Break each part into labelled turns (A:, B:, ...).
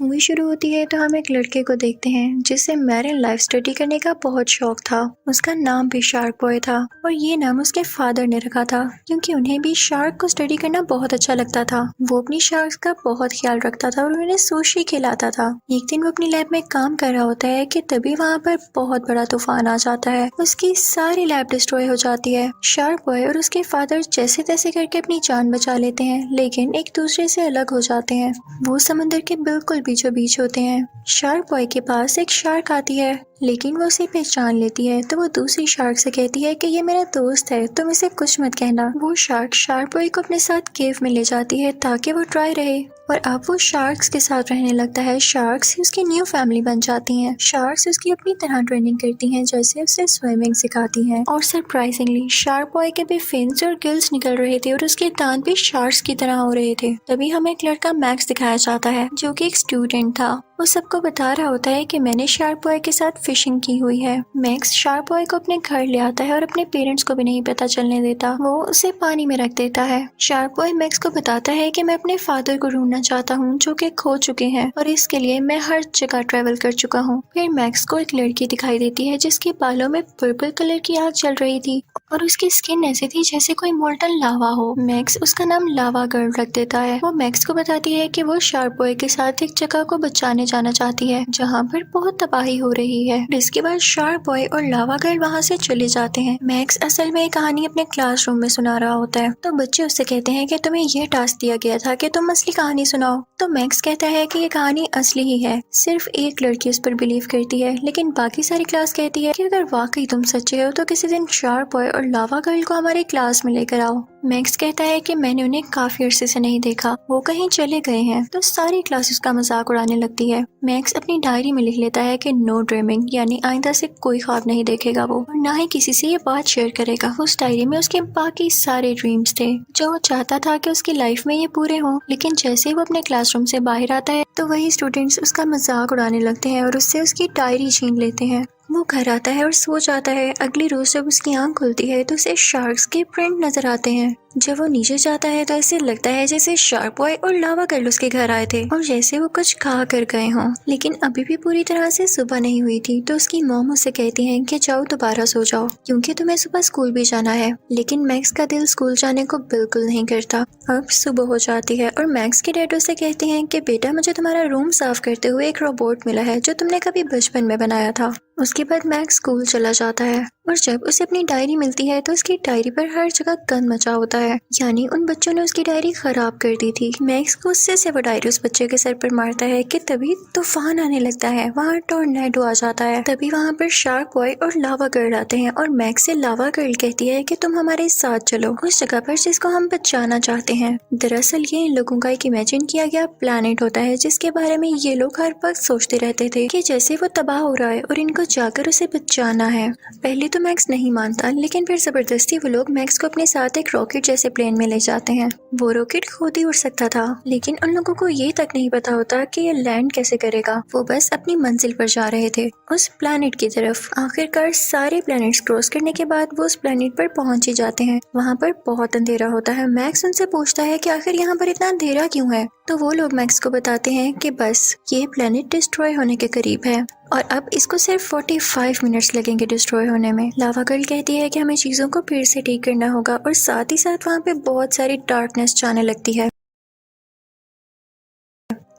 A: Movie शुरू होती है तो हम एक लड़के को देखते हैं जिसे मैरिन लाइफ स्टडी करने का बहुत शौक था। उसका नाम भी शार्क बॉय था और ये नाम उसके फादर ने रखा था क्योंकि उन्हें भी शार्क को स्टडी करना बहुत अच्छा लगता था। वो अपनी शार्क्स का बहुत ख्याल रखता था और उन्हें सुशी खिलाता था। एक दिन वो अपनी लैब में काम कर रहा होता है कि तभी वहाँ पर बहुत बड़ा तूफान आ जाता है। उसकी सारी लैब डिस्ट्रॉय हो जाती है। शार्क बॉय और उसके फादर जैसे तैसे करके अपनी जान बचा लेते हैं, लेकिन एक दूसरे से अलग हो जाते हैं। वो समंदर के बिल्कुल बीचों बीच होते हैं। शार्क बॉय के पास एक शार्क आती है, लेकिन वो उसे पहचान लेती है तो वो दूसरी शार्क से कहती है कि ये मेरा दोस्त है, तुम इसे कुछ मत कहना। वो शार्क बॉय को अपने साथ केव में ले जाती है ताकि वो ट्राई रहे और अब वो शार्क्स के साथ रहने लगता है। शार्क्स ही उसकी न्यू फैमिली बन जाती हैं। शार्क्स उसकी अपनी तरह ट्रेनिंग करती हैं, जैसे उसे स्विमिंग सिखाती हैं। और सरप्राइजिंगली शार्क बॉय के भी फिन्स और गिल्स निकल रहे थे और उसके दांत भी शार्क्स की तरह हो रहे थे। तभी हमें एक लड़का मैक्स दिखाया जाता है जो कि एक स्टूडेंट था। वो सबको बता रहा होता है कि मैंने शार्क बॉय के साथ फिशिंग की हुई है। मैक्स शार्क बॉय को अपने घर ले आता है और अपने पेरेंट्स को भी नहीं पता चलने देता। वो उसे पानी में रख देता है। शार्क बॉय मैक्स को बताता है कि मैं अपने फादर को ढूंढना चाहता हूँ जो कि खो चुके हैं और इसके लिए मैं हर जगह ट्रेवल कर चुका हूँ। फिर मैक्स को एक लड़की दिखाई देती है जिसके बालों में पर्पल कलर की आग चल रही थी और उसकी स्किन ऐसी थी जैसे कोई मोल्टन लावा हो। मैक्स उसका नाम लावा गर्ल रख देता है। वो मैक्स को बताती है कि वो शार्क बॉय के साथ एक जगह को बचाने जाना चाहती है जहाँ पर बहुत तबाही हो रही है। इसके बाद शार्क बॉय और लावा गर्ल वहाँ से चले जाते हैं। मैक्स असल में कहानी अपने क्लासरूम में सुना रहा होता है तो बच्चे उससे कहते हैं कि तुम्हें यह टास्क दिया गया था कि तुम असली कहानी सुनाओ। तो मैक्स कहता है कि ये कहानी असली ही है, सिर्फ एक लड़की उस पर बिलीव करती है, लेकिन बाकी सारी क्लास कहती है कि अगर वाकई तुम सच्चे हो तो किसी दिन शार्क बॉय और लावा गर्ल को हमारी क्लास में लेकर आओ। मैक्स कहता है कि मैंने उन्हें काफी अरसे से नहीं देखा, वो कहीं चले गए हैं। तो सारी क्लास उसका मजाक उड़ाने लगती है। मैक्स अपनी डायरी में लिख लेता है कि नो ड्रीमिंग, यानी आइंदा से कोई ख्वाब नहीं देखेगा वो और ना ही किसी से ये बात शेयर करेगा। उस डायरी में उसके बाकी सारे ड्रीम्स थे जो वो चाहता था कि उसकी लाइफ में ये पूरे हों, लेकिन जैसे वो अपने क्लासरूम से बाहर आता है तो वही स्टूडेंट्स उसका मजाक उड़ाने लगते हैं और उससे उसकी डायरी छीन लेते हैं। वो घर आता है और सो जाता है। अगली रोज जब उसकी आंख खुलती है तो उसे शार्क्स के प्रिंट नजर आते हैं। जब वो नीचे जाता है तो ऐसे लगता है जैसे शार्क बॉय और लावा गर्ल उसके घर आए थे और जैसे वो कुछ खा कर गए हों, लेकिन अभी भी पूरी तरह से सुबह नहीं हुई थी। तो उसकी मॉम उससे कहती हैं कि जाओ दोबारा सो जाओ क्योंकि तुम्हें सुबह स्कूल भी जाना है। लेकिन मैक्स का दिल स्कूल जाने को बिल्कुल नहीं करता। अब सुबह हो जाती है और मैक्स के डैड उसे कहते हैं कि बेटा मुझे तुम्हारा रूम साफ करते हुए एक रोबोट मिला है जो तुमने कभी बचपन में बनाया था। उसके बाद मैक्स स्कूल चला जाता है और जब उसे अपनी डायरी मिलती है तो उसकी डायरी पर हर जगह गंद मचा होता है, यानी उन बच्चों ने उसकी डायरी खराब कर दी थी। मैक्स गुस्से से वो डायरी उस बच्चे के सर पर मारता है कि तभी तूफान आने लगता है। वहाँ टोर्नेडो आ जाता है। तभी वहाँ पर शार्क बॉय और लावा गर्ल आते हैं और मैक्स से लावा गर्ल कहती है कि तुम हमारे साथ चलो उस जगह पर जिसको हम बचाना चाहते हैं। दरअसल ये इन लोगों का एक इमेजिन किया गया प्लेनेट होता है जिसके बारे में ये लोग हर वक्त सोचते रहते थे कि जैसे वो तबाह हो रहा है और इनको जाकर उसे बचाना है। पहले तो मैक्स नहीं मानता, लेकिन फिर जबरदस्ती वो लोग मैक्स को अपने साथ एक रॉकेट जैसे प्लेन में ले जाते हैं। वो रॉकेट खुद ही उड़ सकता था, लेकिन उन लोगों को ये तक नहीं पता होता कि ये लैंड कैसे करेगा। वो बस अपनी मंजिल पर जा रहे थे, उस प्लेनेट की तरफ। आखिरकार सारे प्लेनेट्स क्रॉस करने के बाद वो उस प्लेनेट पर पहुंच ही जाते हैं। वहाँ पर बहुत अंधेरा होता है। मैक्स उनसे पूछता है कि आखिर यहाँ पर इतना अंधेरा क्यों है। तो वो लोग मैक्स को बताते हैं कि बस ये प्लेनेट डिस्ट्रॉय होने के करीब है और अब इसको सिर्फ 45 मिनट्स लगेंगे डिस्ट्रॉय होने में। लावा गर्ल कहती है कि हमें चीजों को फिर से ठीक करना होगा और साथ ही साथ वहाँ पे बहुत सारी डार्कनेस जाने लगती है।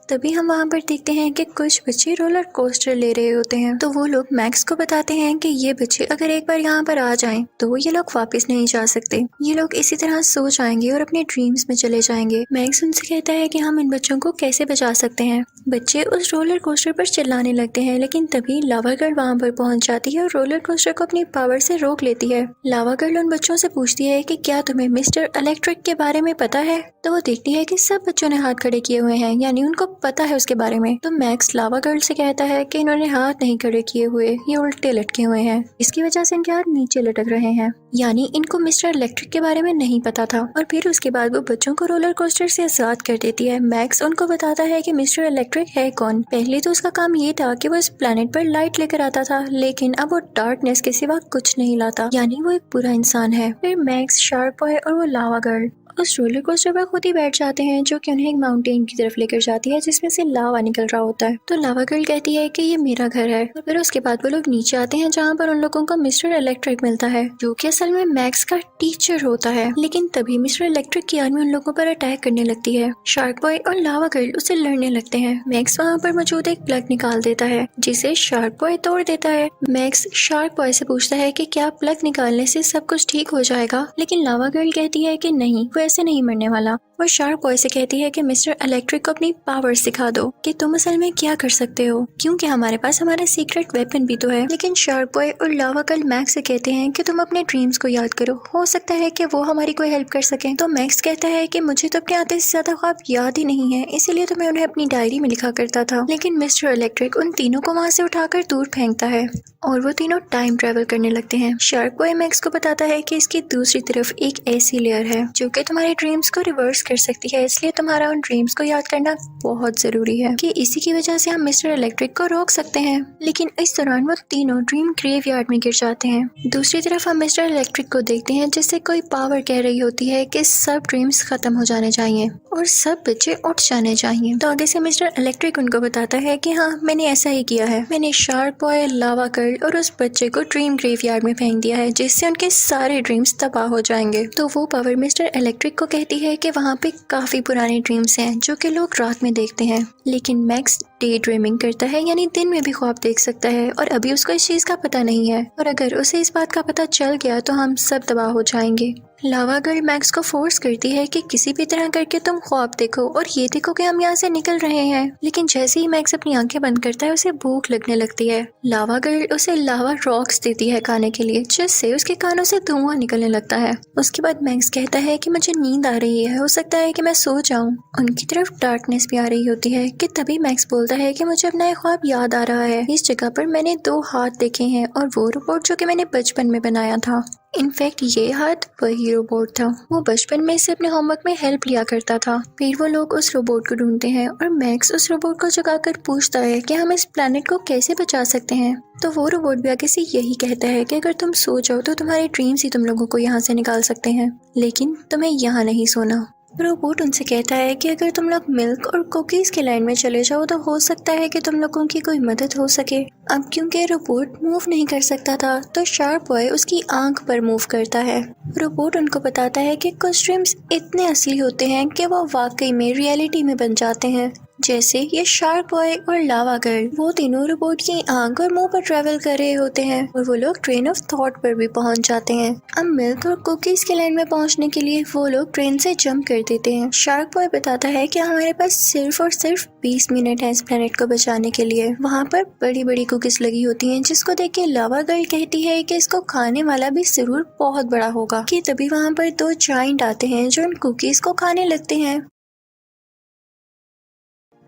A: तभी हम वहाँ पर देखते हैं कि कुछ बच्चे रोलर कोस्टर ले रहे होते हैं। तो वो लोग मैक्स को बताते हैं कि ये बच्चे अगर एक बार यहाँ पर आ जाएं तो ये लोग वापस नहीं जा सकते। ये लोग इसी तरह सो जाएंगे और अपने ड्रीम्स में चले जाएंगे। मैक्स उनसे कहता है कि हम इन बच्चों को कैसे बचा सकते हैं। बच्चे उस रोलर कोस्टर पर चिल्लाने लगते हैं, लेकिन तभी लावा गर्ल वहाँ पर पहुँच जाती है और रोलर कोस्टर को अपनी पावर से रोक लेती है। लावा गर्ल उन बच्चों से पूछती है कि क्या तुम्हें मिस्टर इलेक्ट्रिक के बारे में पता है। तो वो देखती है कि सब बच्चों ने हाथ खड़े किए हुए हैं, यानी उनको पता है उसके बारे में। तो मैक्स लावा गर्ल से कहता है कि इन्होंने हाथ नहीं खड़े किए हुए, ये उल्टे लटके हुए हैं, इसकी वजह से इनके हाथ नीचे लटक रहे हैं, यानी इनको मिस्टर इलेक्ट्रिक के बारे में नहीं पता था। और फिर उसके बाद वो बच्चों को रोलर कोस्टर से आजाद कर देती है। मैक्स उनको बताता है कि मिस्टर इलेक्ट्रिक है कौन। पहले तो उसका काम ये था कि वो इस प्लेनेट पर लाइट लेकर आता था, लेकिन अब वो डार्कनेस के सिवा कुछ नहीं लाता, यानी वो एक बुरा इंसान है। फिर मैक्स, शार्क बॉय और वो लावा गर्ल उस रोलर कोस्टर पर खुद ही बैठ जाते हैं, जो कि उन्हें एक माउंटेन की तरफ लेकर जाती है जिसमें से लावा निकल रहा होता है। तो लावा गर्ल कहती है कि ये मेरा घर है, और फिर उसके बाद वो लोग नीचे आते हैं जहाँ पर उन लोगों को मिस्टर इलेक्ट्रिक मिलता है, जो कि असल में मैक्स का टीचर होता है। लेकिन तभी मिस्टर इलेक्ट्रिक की आर्मी उन लोगों पर अटैक करने लगती है। शार्क बॉय और लावा गर्ल उसे लड़ने लगते हैं। मैक्स वहाँ पर मौजूद एक प्लग निकाल देता है, जिसे शार्क बॉय तोड़ देता है। मैक्स शार्क बॉय से पूछता है कि क्या प्लग निकालने से सब कुछ ठीक हो जाएगा, लेकिन लावा गर्ल कहती है कि नहीं, वो ऐसे नहीं मरने वाला। वो शार्क बॉय से कहती है कि मिस्टर इलेक्ट्रिक को अपनी पावर सिखा दो कि तुम असल में क्या कर सकते हो, क्योंकि हमारे पास हमारा सीक्रेट वेपन भी तो है। लेकिन शार्क बॉय और लावा गर्ल मैक्स से कहते हैं कि तुम अपने ड्रीम्स को याद करो, हो सकता है कि वो हमारी कोई हेल्प कर सके। तो मैक्स कहता है कि मुझे तो अपने आधे से ज्यादा ख्वाब याद ही नहीं है, इसीलिए तो मैं उन्हें अपनी डायरी में लिखा करता था। लेकिन मिस्टर इलेक्ट्रिक उन तीनों को वहाँ से उठाकर दूर फेंकता है और वो तीनों टाइम ट्रेवल करने लगते हैं। शार्क बॉय मैक्स को बताता है कि इसकी दूसरी तरफ एक ऐसी लेयर है जो कि तुम्हारे ड्रीम्स को रिवर्स कर सकती है, इसलिए तुम्हारा उन ड्रीम्स को याद करना बहुत जरूरी है कि इसी की वजह से हम मिस्टर इलेक्ट्रिक को रोक सकते हैं। लेकिन इस दौरान वो तीनों ड्रीम ग्रेवयार्ड में गिर जाते हैं। दूसरी तरफ हम मिस्टर इलेक्ट्रिक को देखते हैं जिससे कोई पावर कह रही होती है कि सब ड्रीम्स खत्म हो जाने चाहिए और सब बच्चे उठ जाने चाहिए। तो आगे से मिस्टर इलेक्ट्रिक उनको बताता है कि हाँ, मैंने ऐसा ही किया है, मैंने शार्क बॉय, लावा गर्ल और उस बच्चे को ड्रीम ग्रेवयार्ड में फेंक दिया है, जिससे उनके सारे ड्रीम्स तबाह हो जाएंगे। तो वो पावर मिस्टर इलेक्ट्रिक को कहती है कि वहाँ पे काफी पुराने ड्रीम्स हैं जो कि लोग रात में देखते हैं, लेकिन मैक्स डे ड्रीमिंग करता है, यानी दिन में भी ख्वाब देख सकता है, और अभी उसको इस चीज का पता नहीं है, और अगर उसे इस बात का पता चल गया तो हम सब तबाह हो जाएंगे। लावा गर्ल मैक्स को फोर्स करती है कि किसी भी तरह करके तुम ख्वाब देखो और ये देखो कि हम यहाँ से निकल रहे हैं। लेकिन जैसे ही मैक्स अपनी आंखें बंद करता है उसे भूख लगने लगती है। लावा गर्ल उसे लावा रॉक्स देती है खाने के लिए, जिससे उसके कानों से धुआं निकलने लगता है। उसके बाद मैक्स कहता है कि मुझे नींद आ रही है, हो सकता है कि मैं सो जाऊं। उनकी तरफ डार्कनेस भी आ रही होती है कि तभी मैक्स बोलता है कि मुझे अपना एक ख्वाब याद आ रहा है, इस जगह पर मैंने 2 हाथ देखे हैं और वो रोबोट जो कि मैंने बचपन में बनाया था। इनफैक्ट ये हाथ वही रोबोट था, वो बचपन में से अपने होमवर्क में हेल्प लिया करता था। फिर वो लोग उस रोबोट को ढूंढते हैं और मैक्स उस रोबोट को जगाकर पूछता है कि हम इस प्लेनेट को कैसे बचा सकते हैं। तो वो रोबोट भी आगे से यही कहता है कि अगर तुम सो जाओ तो तुम्हारे ड्रीम्स ही तुम लोगों को यहाँ से निकाल सकते हैं, लेकिन तुम्हें यहाँ नहीं सोना। रोबोट उनसे कहता है कि अगर तुम लोग मिल्क और कुकीज के लाइन में चले जाओ तो हो सकता है कि तुम लोगों की कोई मदद हो सके। अब क्योंकि रोबोट मूव नहीं कर सकता था तो शार्क बॉय उसकी आंख पर मूव करता है। रोबोट उनको बताता है कि कुछ ड्रीम्स इतने असली होते हैं कि वो वाकई में रियलिटी में बन जाते हैं, जैसे ये शार्क बॉय और लावा गर्ल। वो तीनों रोबोट की आंख और मुंह पर ट्रेवल कर रहे होते हैं और वो लोग ट्रेन ऑफ थॉट पर भी पहुंच जाते हैं। अब मिल्क और कुकीज के लाइन में पहुंचने के लिए वो लोग ट्रेन से जंप कर देते हैं। शार्क बॉय बताता है कि हमारे पास सिर्फ और सिर्फ 20 मिनट है इस प्लेनेट को बचाने के लिए। वहाँ पर बड़ी बड़ी कुकीज लगी होती हैं, जिसको देख के लावा गर्ल कहती है कि इसको खाने वाला भी जरूर बहुत बड़ा होगा। कि तभी वहाँ पर 2 जायंट आते हैं जो उन कुकीज को खाने लगते हैं।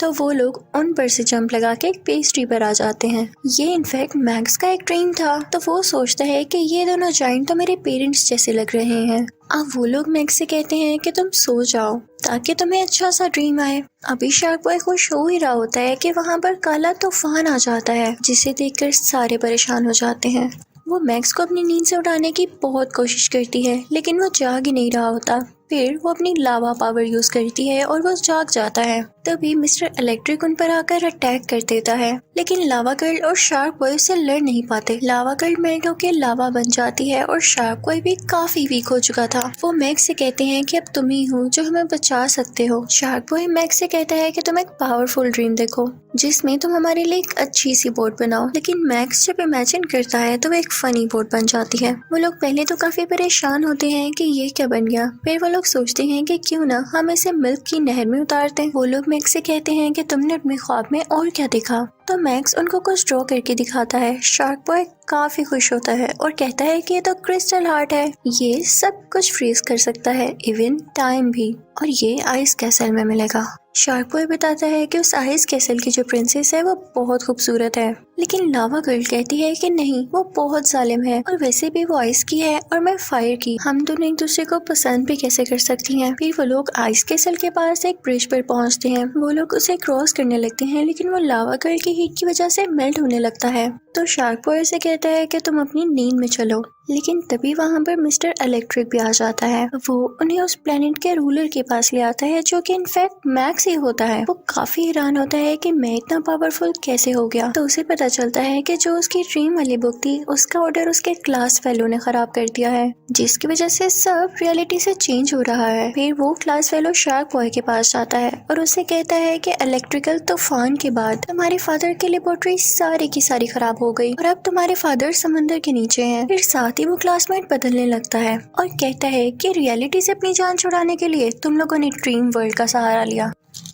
A: तो वो लोग उन पर से जंप लगा के एक पेस्ट्री पर आ जाते हैं। ये इनफैक्ट मैक्स का एक ड्रीम था, तो वो सोचता है कि ये दोनों जायंट तो मेरे पेरेंट्स जैसे लग रहे हैं। अब वो लोग मैक्स से कहते हैं कि तुम सो जाओ ताकि तुम्हें अच्छा सा ड्रीम आए। अभी शार्क बॉय खुश हो ही रहा होता है कि वहाँ पर काला तूफान आ जाता है, जिसे देखकर सारे परेशान हो जाते हैं। वो मैक्स को अपनी नींद से उठाने की बहुत कोशिश करती है, लेकिन वो जाग ही नहीं रहा होता। फिर वो अपनी लावा पावर यूज करती है और वो जाग जाता है। तभी मिस्टर इलेक्ट्रिक उन पर आकर अटैक कर देता है, लेकिन लावा गर्ल और शार्क बॉय उससे लड़ नहीं पाते। लावा गर्ल मेल्ट होकर लावा बन जाती है और शार्क बॉय भी काफी वीक हो चुका था। वो मैक्स से कहते हैं कि अब तुम ही हो जो हमें बचा सकते हो। शार्क बॉय मैक्स से कहता है कि तुम एक पावरफुल ड्रीम देखो जिसमें तुम हमारे लिए एक अच्छी सी बोट बनाओ। लेकिन मैक्स जब इमेजिन करता है तो वो एक फनी बोट बन जाती है। वो लोग पहले तो काफी परेशान होते हैं कि ये क्या बन गया, फिर वो लोग सोचते हैं कि क्यों ना हम इसे मिल्क की नहर में उतारते हैं। वो लोग मैक्स से कहते हैं कि तुमने अपने ख्वाब में और क्या देखा। तो मैक्स उनको कुछ ड्रॉ करके दिखाता है। शार्क बॉय काफी खुश होता है और कहता है कि ये तो क्रिस्टल हार्ट है, ये सब कुछ फ्रीज कर सकता है, इवन टाइम भी, और ये आइस कैसल में मिलेगा। शार्क बॉय बताता है कि उस आइस कैसल की जो प्रिंसेस है वो बहुत खूबसूरत है, लेकिन लावा गर्ल कहती है कि नहीं, वो बहुत जालिम है और वैसे भी वो आइस की है और मैं फायर की, हम दोनों एक दूसरे को पसंद भी कैसे कर सकती हैं। फिर वो लोग आइस कैसल के पास एक ब्रिज पर पहुंचते हैं। वो लोग उसे क्रॉस करने लगते हैं, लेकिन वो लावा गर्ल की हीट की वजह से मेल्ट होने लगता है। तो शार्क बॉय से कहता है कि तुम अपनी नींद में चलो, लेकिन तभी वहाँ पर मिस्टर इलेक्ट्रिक भी आ जाता है। वो उन्हें उस प्लेनेट के रूलर के पास ले आता है जो कि इनफैक्ट मैक्स ही होता है। वो काफी हैरान होता है कि मैं इतना पावरफुल कैसे हो गया। तो उसे पता चलता है कि जो उसकी ड्रीम वाली बुक थी उसका ऑर्डर उसके क्लास फेलो ने खराब कर दिया है, जिसकी वजह से सब रियलिटी से चेंज हो रहा है। फिर वो क्लास फेलो शार्क बॉय के पास जाता है और उसे कहता है कि इलेक्ट्रिकल तूफान के बाद तुम्हारे फादर की लेबोरेटरी सारी की सारी खराब हो गई और अब तुम्हारे फादर समंदर के नीचे हैं। फिर साथ ही वो क्लासमेट बदलने लगता है और कहता है कि रियलिटी से अपनी जान छुड़ाने के लिए तुम लोगों ने ड्रीम वर्ल्ड का सहारा लिया,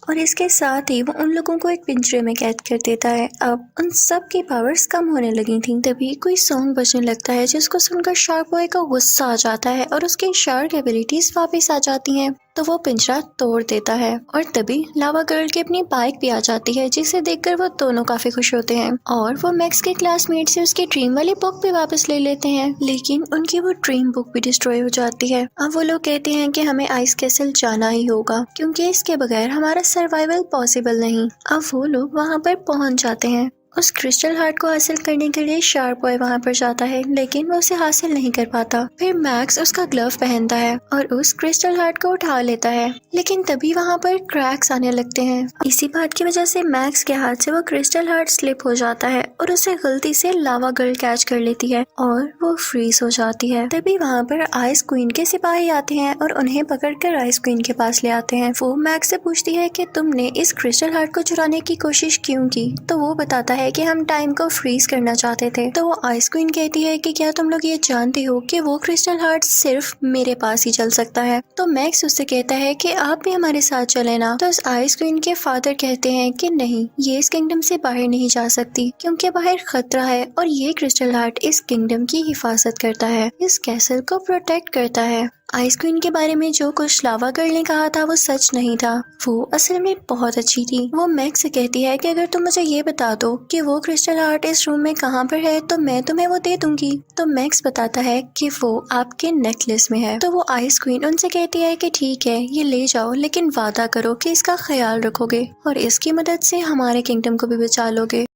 A: और इसके साथ ही वो उन लोगों को एक पिंजरे में कैद कर देता है। अब उन सब की पावर्स कम होने लगी थी। तभी कोई सॉन्ग बजने लगता है जिसको सुनकर शार्क बॉय का गुस्सा आ जाता है और उसकी शार्क एबिलिटीज वापस आ जाती हैं। तो वो पिंजरा तोड़ देता है और तभी लावा गर्ल की अपनी बाइक भी आ जाती है, जिसे देखकर वो दोनों काफी खुश होते हैं और वो मैक्स के क्लासमेट से उसकी ड्रीम वाली बुक भी वापस ले लेते हैं। लेकिन उनकी वो ड्रीम बुक भी डिस्ट्रॉय हो जाती है। अब वो लोग कहते हैं कि हमें आइस कैसल जाना ही होगा क्योंकि इसके बगैर हमारा सर्वाइवल पॉसिबल नहीं। अब वो लोग वहाँ पर पहुँच जाते हैं। उस क्रिस्टल हार्ट को हासिल करने के लिए शार्क बॉय वहाँ पर जाता है, लेकिन वो उसे हासिल नहीं कर पाता। फिर मैक्स उसका ग्लव पहनता है और उस क्रिस्टल हार्ट को उठा लेता है, लेकिन तभी वहाँ पर क्रैक्स आने लगते हैं। इसी बात की वजह से मैक्स के हाथ से वो क्रिस्टल हार्ट स्लिप हो जाता है और उसे गलती से लावा गर्ल कैच कर लेती है और वो फ्रीज हो जाती है। तभी वहाँ पर आइस क्वीन के सिपाही आते हैं और उन्हें पकड़कर आइस क्वीन के पास ले आते हैं। वो मैक्स से पूछती है कि तुमने इस क्रिस्टल हार्ट को चुराने की कोशिश क्यों की। तो वो बताता है कि हम टाइम को फ्रीज करना चाहते थे। तो वो आइस क्वीन कहती है कि क्या तुम लोग ये जानते हो कि वो क्रिस्टल हार्ट सिर्फ मेरे पास ही चल सकता है। तो मैक्स उससे कहता है कि आप भी हमारे साथ चले ना। तो उस आइस क्वीन के फादर कहते हैं कि नहीं, ये इस किंगडम से बाहर नहीं जा सकती क्योंकि बाहर खतरा है और ये क्रिस्टल हार्ट इस किंगडम की हिफाजत करता है, इस कैसल को प्रोटेक्ट करता है। आइस क्वीन के बारे में जो कुछ लावा गर्ल ने कहा था वो सच नहीं था, वो असल में बहुत अच्छी थी। वो मैक्स से कहती है कि अगर तुम मुझे ये बता दो कि वो क्रिस्टल हार्ट इस रूम में कहाँ पर है तो मैं तुम्हें वो दे दूंगी। तो मैक्स बताता है कि वो आपके नेकलेस में है। तो वो आइस क्वीन उनसे कहती है कि ठीक है, ये ले जाओ, लेकिन वादा करो कि इसका ख्याल रखोगे और इसकी मदद से हमारे किंगडम को भी बचा लोगे।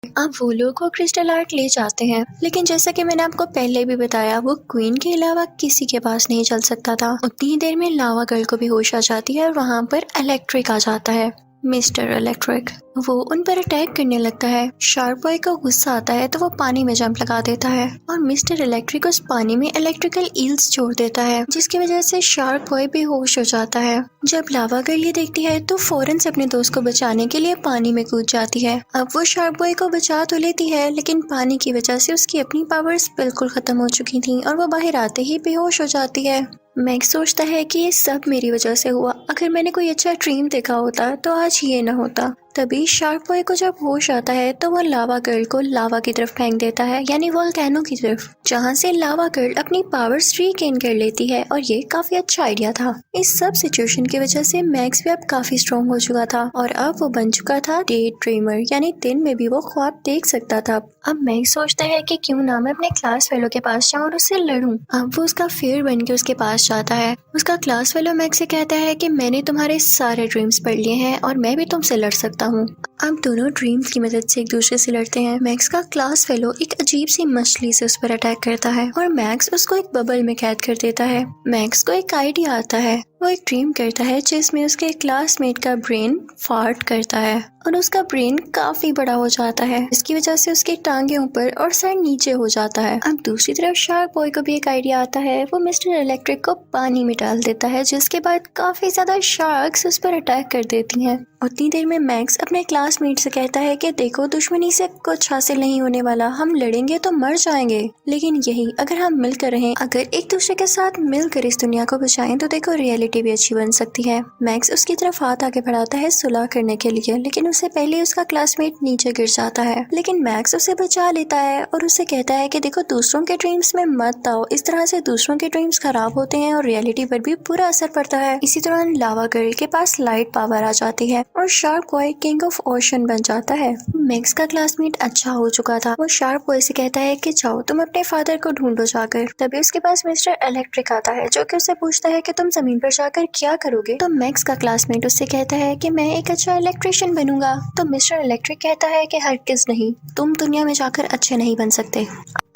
A: अब वो लोग वो क्रिस्टल हार्ट ले जाते हैं, लेकिन जैसा कि मैंने आपको पहले भी बताया वो क्वीन के अलावा किसी के पास नहीं चल सकता था। उतनी ही देर में लावा गर्ल को भी होश आ जाती है और वहाँ पर इलेक्ट्रिक आ जाता है। मिस्टर इलेक्ट्रिक वो उन पर अटैक करने लगता है। शार्क बॉय को गुस्सा आता है तो वो पानी में जंप लगा देता है और मिस्टर इलेक्ट्रिक उस पानी में इलेक्ट्रिकल ईल्स छोड़ देता है, जिसकी वजह से शार्क बॉय बेहोश हो जाता है। जब लावा गर्ल ये देखती है तो फौरन से अपने दोस्त को बचाने के लिए पानी में कूद जाती है। अब वो शार्क बॉय को बचा तो लेती है, लेकिन पानी की वजह से उसकी अपनी पावर्स बिल्कुल खत्म हो चुकी थी और वो बाहर आते ही बेहोश हो जाती है। मैक्स सोचता है कि ये सब मेरी वजह से हुआ, अगर मैंने कोई अच्छा ड्रीम देखा होता तो आज ये ना होता। तभी शार्क बॉय को जब होश आता है तो वो लावा गर्ल को लावा की तरफ फेंक देता है, यानी वोल्केनो की तरफ, जहाँ से लावा गर्ल अपनी पावर्स रीगेन कर लेती है और ये काफी अच्छा आइडिया था। इस सब सिचुएशन की वजह से मैक्स भी अब काफी स्ट्रॉन्ग हो चुका था और अब वो बन चुका था डे ड्रीमर, यानी दिन में भी वो ख्वाब देख सकता था। अब मैक्स सोचता है कि क्यों ना मैं अपने क्लास फेलो के पास जाऊँ और उससे लड़ूं। अब वो उसका फेयर बन के उसके पास जाता है। उसका क्लास फेलो मैक्स से कहता है कि मैंने तुम्हारे सारे ड्रीम्स पढ़ लिए हैं और मैं भी तुमसे लड़ सकता हूँ। अब दोनों ड्रीम्स की मदद से एक दूसरे से लड़ते हैं। मैक्स का क्लास फेलो एक अजीब सी मछली से उस पर अटैक करता है और मैक्स उसको एक बबल में कैद कर देता है। मैक्स को एक आइडिया आता है, वो एक ड्रीम करता है जिसमें उसके क्लासमेट का ब्रेन फार्ट करता है और उसका ब्रेन काफी बड़ा हो जाता है, इसकी वजह से उसकी टांगे ऊपर और सर नीचे हो जाता है। अब दूसरी तरफ शार्क बॉय को भी एक आइडिया आता है, वो मिस्टर इलेक्ट्रिक को पानी में डाल देता है, जिसके बाद काफी ज्यादा शार्क्स उस पर अटैक कर देती हैं। उतनी देर में मैक्स अपने क्लासमेट से कहता है कि देखो, दुश्मनी से कुछ हासिल नहीं होने वाला, हम लड़ेंगे तो मर जाएंगे, लेकिन यही अगर हम मिलकर रहें, अगर एक दूसरे के साथ मिलकर इस दुनिया को बचाएं तो देखो रियलिटी भी अच्छी बन सकती है। मैक्स उसकी तरफ हाथ आगे बढ़ाता है सुलह करने के लिए, लेकिन उससे पहले उसका क्लासमेट नीचे गिर जाता है, लेकिन मैक्स उसे बचा लेता है और उसे कहता है कि देखो, दूसरों के ड्रीम्स में मत आओ, इस तरह से दूसरों के ड्रीम्स खराब होते हैं और रियलिटी पर भी बुरा असर पड़ता है। इसी दौरान लावा गर्ल के पास लाइट पावर आ जाती है और shark boy king of ocean बन जाता है। मैक्स का क्लासमेट अच्छा हो चुका था। वो शार्क बॉय से कहता है कि जाओ तुम अपने फादर को ढूंढो जाकर। तभी उसके पास मिस्टर इलेक्ट्रिक आता है, जो कि उससे पूछता है कि तुम जमीन पर जाकर क्या करोगे। तो मैक्स का क्लासमेट उससे कहता है कि मैं एक अच्छा इलेक्ट्रिशियन बनूंगा। तो मिस्टर इलेक्ट्रिक कहता है कि हरगिज़ नहीं, तुम दुनिया में जाकर अच्छे नहीं बन सकते।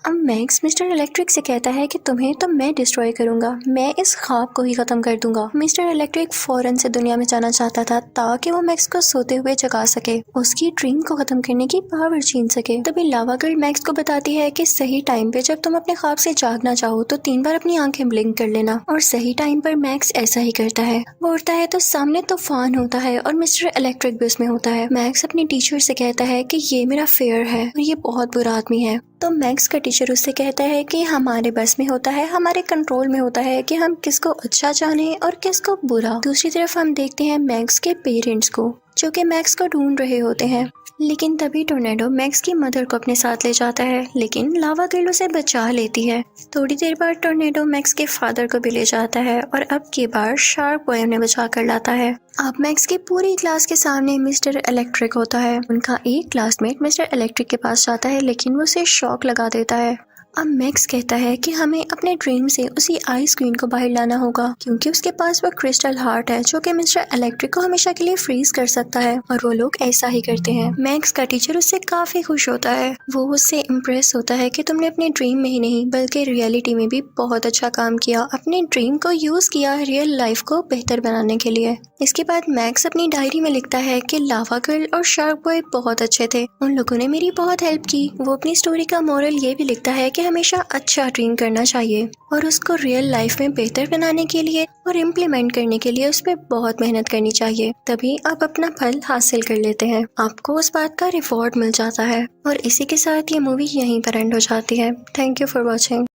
A: अब मैक्स मिस्टर इलेक्ट्रिक से कहता है कि तुम्हें तो मैं डिस्ट्रॉय करूंगा, मैं इस ख्वाब को ही खत्म कर दूंगा। मिस्टर इलेक्ट्रिक फौरन से दुनिया में जाना चाहता था ताकि वो मैक्स को सोते हुए जगा सके, उसकी ड्रीम को खत्म करने की पावर छीन सके। तभी लावा गर्ल मैक्स को बताती है कि सही टाइम पे जब तुम अपने ख्वाब से जागना चाहो तो 3 बार अपनी आंखें ब्लिंक कर लेना। और सही टाइम पर मैक्स ऐसा ही करता है। वो उठता है तो सामने तूफान होता है और मिस्टर इलेक्ट्रिक भी उसमें होता है। मैक्स अपनी टीचर से कहता है कि ये मेरा फेयर है और ये बहुत बुरा आदमी है। तो मैक्स का टीचर उससे कहता है कि हमारे बस में होता है, हमारे कंट्रोल में होता है कि हम किसको अच्छा जाने और किसको बुरा। दूसरी तरफ हम देखते हैं मैक्स के पेरेंट्स को जो कि मैक्स को ढूंढ रहे होते हैं। लेकिन तभी टोर्नेडो मैक्स की मदर को अपने साथ ले जाता है, लेकिन लावा गर्ल उसे बचा लेती है। थोड़ी देर बाद टोर्नेडो मैक्स के फादर को भी ले जाता है और अब की बार शार्क बॉय उन्हें बचा कर लाता है। अब मैक्स की पूरी क्लास के सामने मिस्टर इलेक्ट्रिक होता है। उनका एक क्लासमेट मिस्टर इलेक्ट्रिक के पास जाता है लेकिन वो उसे शॉक लगा देता है। अब मैक्स कहता है कि हमें अपने ड्रीम से उसी आइस क्वीन को बाहर लाना होगा क्योंकि उसके पास वो क्रिस्टल हार्ट है जो कि मिस्टर इलेक्ट्रिक को हमेशा के लिए फ्रीज कर सकता है। और वो लोग ऐसा ही करते हैं। मैक्स का टीचर उससे काफी खुश होता है। वो उससे इम्प्रेस होता है कि तुमने अपने ड्रीम में ही नहीं बल्कि रियलिटी में भी बहुत अच्छा काम किया, अपने ड्रीम को यूज किया रियल लाइफ को बेहतर बनाने के लिए। इसके बाद मैक्स अपनी डायरी में लिखता है कि लावा गर्ल और शार्क बॉय बहुत अच्छे थे, उन लोगों ने मेरी बहुत हेल्प की। वो अपनी स्टोरी का मोरल ये भी लिखता है कि हमेशा अच्छा ड्रीम करना चाहिए और उसको रियल लाइफ में बेहतर बनाने के लिए और इम्प्लीमेंट करने के लिए उस पर बहुत मेहनत करनी चाहिए, तभी आप अपना फल हासिल कर लेते हैं, आपको उस बात का रिवॉर्ड मिल जाता है। और इसी के साथ ये मूवी यहीं पर एंड हो जाती है। Thank you for watching.